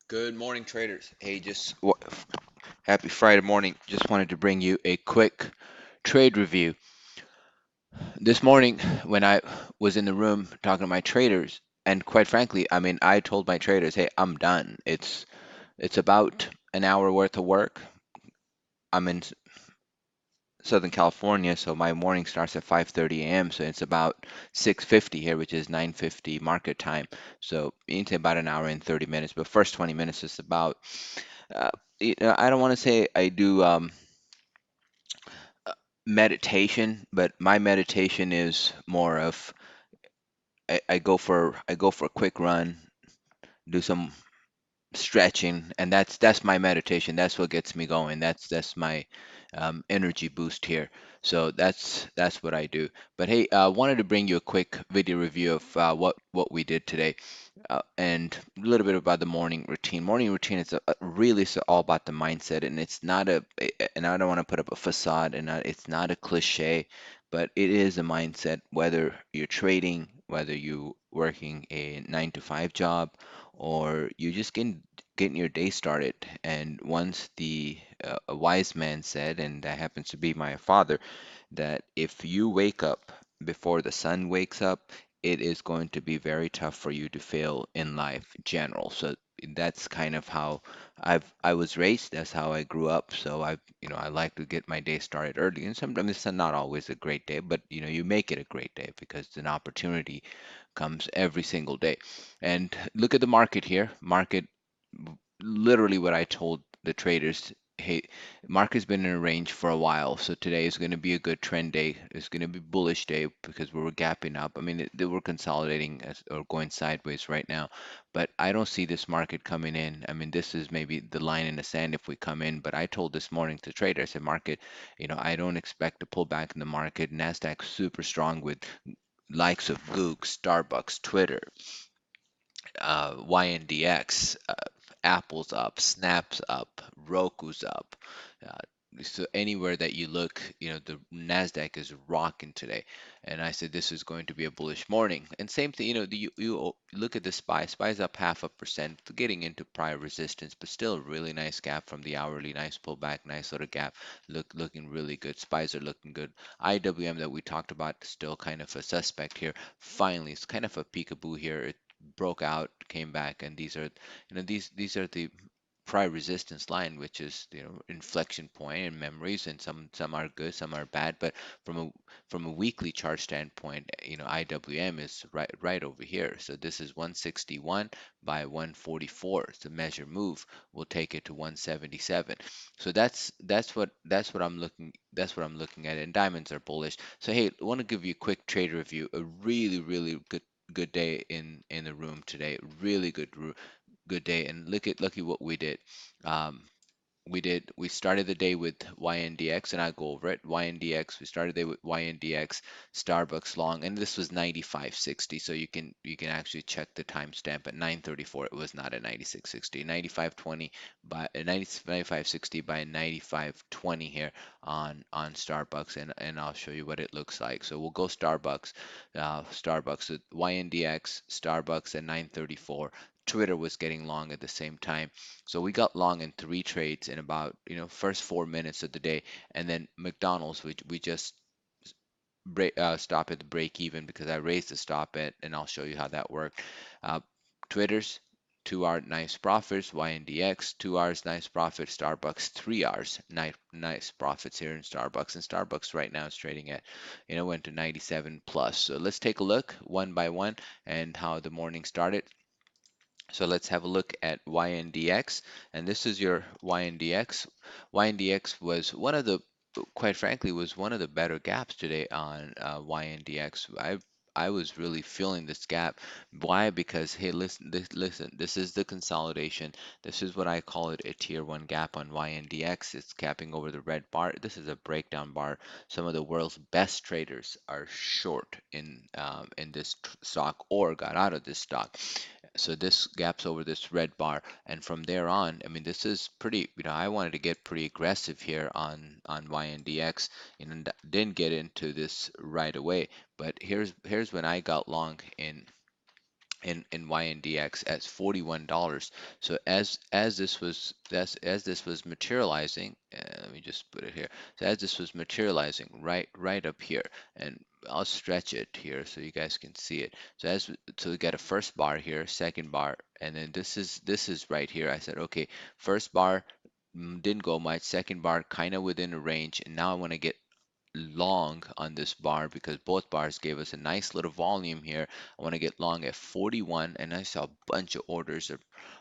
Good morning, traders. Hey, happy Friday morning. Just wanted to bring you a quick trade review. This morning, when I was in the room talking to my traders, and quite frankly, I mean, I told my traders, "Hey, I'm done. It's about an hour worth of work. I'm in Southern California, so my morning starts at 5:30 a.m. So it's about 6:50 here, which is 9:50 market time. So into about an hour and 30 minutes. But first 20 minutes is about uh, I don't want to say I do meditation, but my meditation is more of I go for a quick run, do some stretching, and that's my meditation. That's what gets me going. That's my energy boost here. So that's what I do. But hey, I wanted to bring you a quick video review of what we did today, and a little bit about the morning routine. Morning routine is really all about the mindset, and it's not and I don't want to put up a facade, and it's not a cliche, but it is a mindset. Whether you're trading, whether you working a 9 to 5 job, or you just getting your day started. And once a wise man said, and that happens to be my father, that if you wake up before the sun wakes up, it is going to be very tough for you to fail in life general. So that's kind of how I was raised. That's how I grew up. So I like to get my day started early. And sometimes it's not always a great day, but you make it a great day because an opportunity comes every single day. And look at the market here. Market, literally what I told the traders, hey, market's been in a range for a while, so today is going to be a good trend day. It's going to be bullish day because we were gapping up. I mean, they were consolidating or going sideways right now, but I don't see this market coming in. I mean, this is maybe the line in the sand if we come in, but I told this morning to traders, I said, market, I don't expect to pull back in the market. Nasdaq super strong with likes of Goog, Starbucks, Twitter, YNDX, Apple's up, Snap's up, Roku's up. Uh, so anywhere that you look, the Nasdaq is rocking today. And I said this is going to be a bullish morning. And same thing, you look at the SPY. SPY is up 0.5%, getting into prior resistance, but still a really nice gap from the hourly. Nice pullback, nice little gap. Looking really good. SPYs are looking good. IWM that we talked about still kind of a suspect here. Finally, it's kind of a peekaboo here. It broke out, came back, and these are the prior resistance line, which is inflection point and memories, and some are good, some are bad. But from a weekly chart standpoint, IWM is right over here. So this is 161 by 144. It's a measure move. We'll take it to 177. So that's what I'm looking at. And diamonds are bullish. So hey, I want to give you a quick trade review. A really good day in the room today. Really good day. And look at what we did. Um, we started the day with YNDX, and I'll go over it. YNDX, we started the day with YNDX, Starbucks long, and this was 95.60. So you can actually check the timestamp at 9:34. It was not at 96.60. 95.20 by 95.60 by 95.20 here on Starbucks, and I'll show you what it looks like. So we'll go Starbucks, YNDX, Starbucks at 9:34. Twitter was getting long at the same time. So we got long in 3 trades in about, first 4 minutes of the day. And then McDonald's, we just stop at the break even because I raised the stop at, and I'll show you how that worked. Uh, Twitter's 2 hour nice profits, YNDX 2 hours nice profit, Starbucks 3 hours nice profits here in Starbucks. And Starbucks right now is trading at, went to 97 plus. So let's take a look one by one and how the morning started. So let's have a look at YNDX, and this is your YNDX. YNDX was quite frankly, was one of the better gaps today on YNDX. I was really feeling this gap. Why? Because hey, listen, this is the consolidation. This is what I call it, a tier one gap on YNDX. It's capping over the red bar. This is a breakdown bar. Some of the world's best traders are short in this stock or got out of this stock. So this gaps over this red bar, and from there on, I mean, this is pretty, I wanted to get pretty aggressive here on YNDX, and didn't get into this right away. But here's when I got long in in YNDX at $41. So as this was materializing, let me just put it here. So as this was materializing right up here, and I'll stretch it here so you guys can see it. So we got a first bar here, second bar, and then this is right here. I said, okay, first bar didn't go much, second bar kind of within a range, and now I want to get long on this bar because both bars gave us a nice little volume here. I want to get long at 41, and I saw a bunch of orders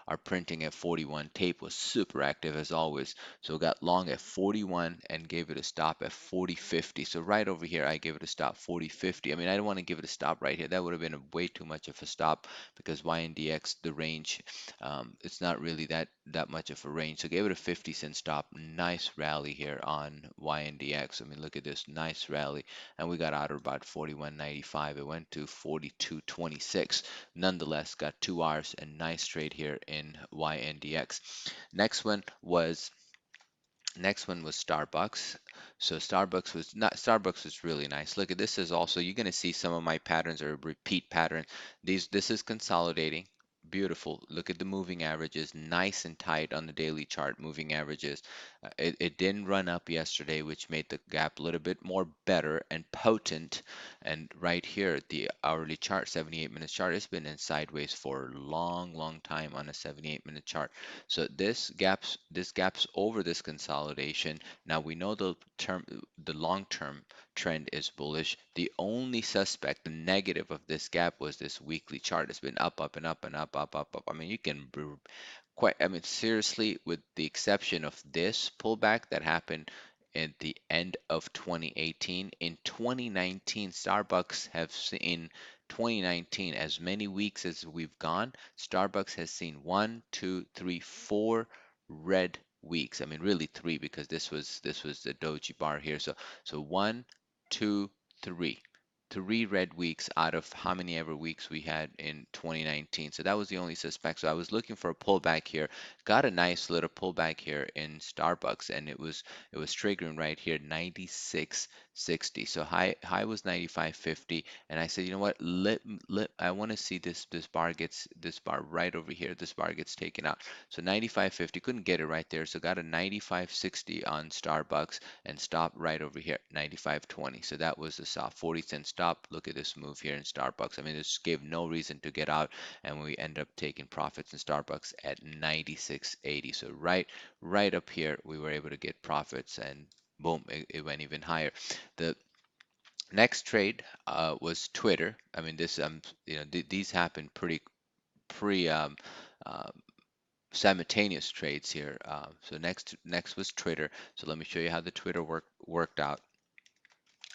are printing at 41. Tape was super active as always, so got long at 41 and gave it a stop at 40.50. So right over here I gave it a stop 40.50. I mean, I don't want to give it a stop right here. That would have been way too much of a stop because YNDX, the range, it's not really that much of a range. So gave it a 50-cent stop. Nice rally here on YNDX. I mean, look at this nice rally, and we got out of about 41.95. It went to 42.26. Nonetheless, got 2 hours and nice trade here in YNDX. Next one was Next one was Starbucks. So Starbucks was really nice. Look at this is also you're gonna see some of my patterns are repeat pattern. This is consolidating. Beautiful. Look at the moving averages, nice and tight on the daily chart. Moving averages. It didn't run up yesterday, which made the gap a little bit more better and potent. And right here, the hourly chart, 78-minute chart, it's been in sideways for a long, long time on a 78-minute chart. So this gaps over this consolidation. Now we know the long-term trend is bullish. The only suspect, the negative of this gap was this weekly chart. It's been up, up, and up, and up, up, up, up. I mean, you can I mean, seriously, with the exception of this pullback that happened at the end of 2018, in 2019, Starbucks have seen 2019, as many weeks as we've gone, Starbucks has seen one, two, three, four red weeks. I mean, really three because this was the doji bar here. So one, two, three. Three red weeks out of how many ever weeks we had in 2019. So that was the only suspect. So I was looking for a pullback here. Got a nice little pullback here in Starbucks, and it was triggering right here 96.60. So high was 95.50, and I said, you know what? Let I want to see this bar right over here. This bar gets taken out. So 95.50 couldn't get it right there. So got a 95.60 on Starbucks and stop right over here, 95.20. So that was the stop, 40-cent stop. Look at this move here in Starbucks. I mean, this gave no reason to get out, and we end up taking profits in Starbucks at 96.80. So right up here, we were able to get profits, and boom, it went even higher. The next trade was Twitter. I mean, these happen pretty uh, simultaneous trades here. So next was Twitter. So let me show you how the Twitter worked out.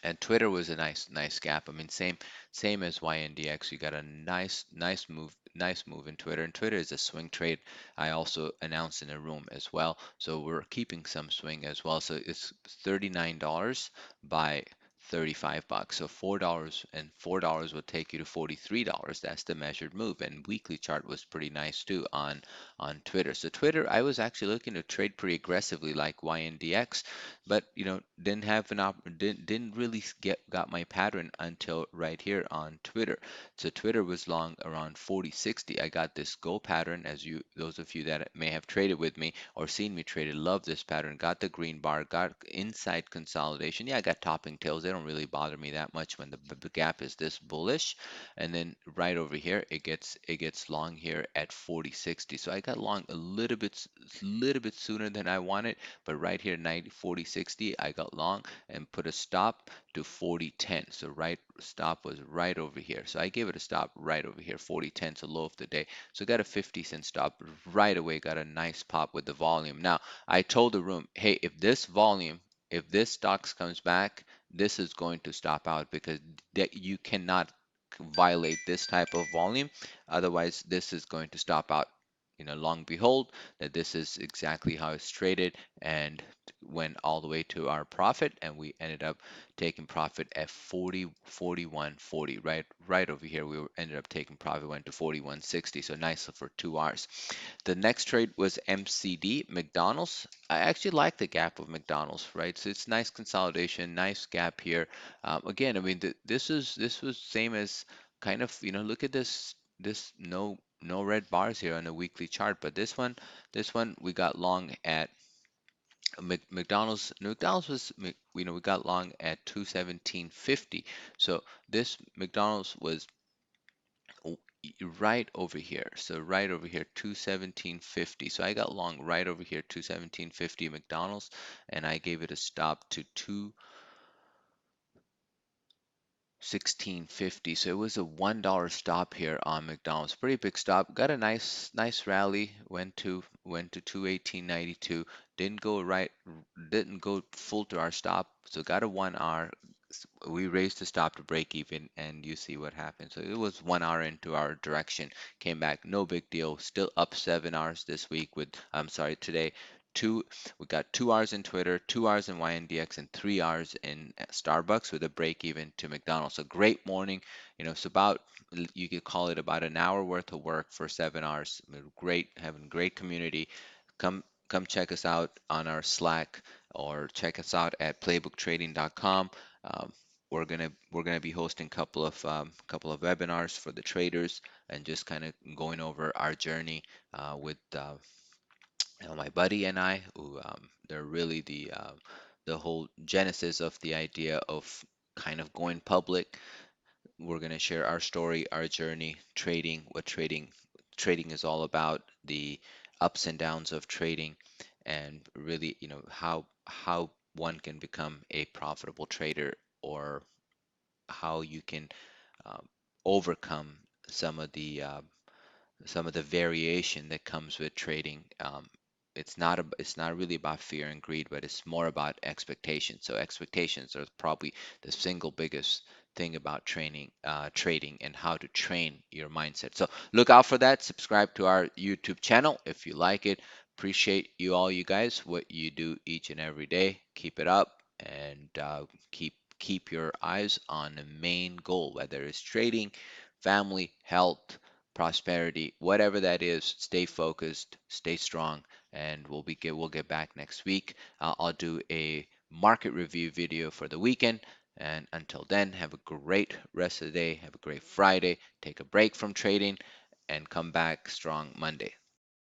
And Twitter was a nice gap. I mean, same as YNDX. You got a nice move in Twitter. And Twitter is a swing trade. I also announced in a room as well. So we're keeping some swing as well. So it's $39 by $35. So $4 will take you to $43. That's the measured move. And weekly chart was pretty nice too on Twitter. So Twitter, I was actually looking to trade pretty aggressively like YNDX, but didn't have an didn't really got my pattern until right here on Twitter. So Twitter was long around 40.60. I got this go pattern, as those of you that may have traded with me or seen me trade it, love this pattern. Got the green bar, got inside consolidation. Yeah, I got topping tails. They don't really bother me that much when the gap is this bullish. And then right over here, it gets long here at 40.60. So I got long a little bit sooner than I wanted, but right here 40.60 I got long and put a stop to 40.10. So right stop was right over here. So I gave it a stop right over here, 40.10, so low of the day. So got a 50-cent stop right away, got a nice pop with the volume. Now I told the room, hey, if this stocks comes back, this is going to stop out because that you cannot violate this type of volume. Otherwise, this is going to stop out. Long behold, that this is exactly how it's traded and went all the way to our profit, and we ended up taking profit at 41.40. Right over here, ended up taking profit, went to 41.60. So nice for 2 hours. The next trade was MCD, McDonald's. I actually like the gap of McDonald's, right? So it's nice consolidation, nice gap here. Again, I mean, this was same as kind of, look at this. this no red bars here on the weekly chart, but this one we got long at McDonald's was we got long at 217.50. So this McDonald's was right over here. So right over here, 217.50. So I got long right over here, 217.50 McDonald's, and I gave it a stop to 216.50. So it was a $1 stop here on McDonald's. Pretty big stop. Got a nice rally. Went to 218.92. Didn't go full to our stop. So got a 1 hour. We raised the stop to break even, and you see what happened. So it was 1 hour into our direction, came back, no big deal. Still up 7 hours this week with, I'm sorry, today. Two, we got 2 hours in Twitter, 2 hours in YNDX, and 3 hours in Starbucks with a break even to McDonald's. So great morning. It's about, you could call it about an hour worth of work for 7 hours. Great, having great community. Come check us out on our Slack or check us out at playbooktrading.com. Um, we're gonna be hosting couple of webinars for the traders and just kind of going over our journey with my buddy and I, who they're really the whole genesis of the idea of kind of going public. We're gonna share our story, our journey, trading, what trading is all about, the ups and downs of trading, and really, how one can become a profitable trader, or how you can um, overcome some of the uh, some of the variation that comes with trading. It's not really about fear and greed, but it's more about expectations. So expectations are probably the single biggest thing about trading, and how to train your mindset. So look out for that. Subscribe to our YouTube channel if you like it. Appreciate you guys, what you do each and every day. Keep it up, and keep your eyes on the main goal, whether it's trading, family, health, prosperity, whatever that is. Stay focused, stay strong, and we'll get back next week. I'll do a market review video for the weekend. And until then, have a great rest of the day. Have a great Friday. Take a break from trading and come back strong Monday.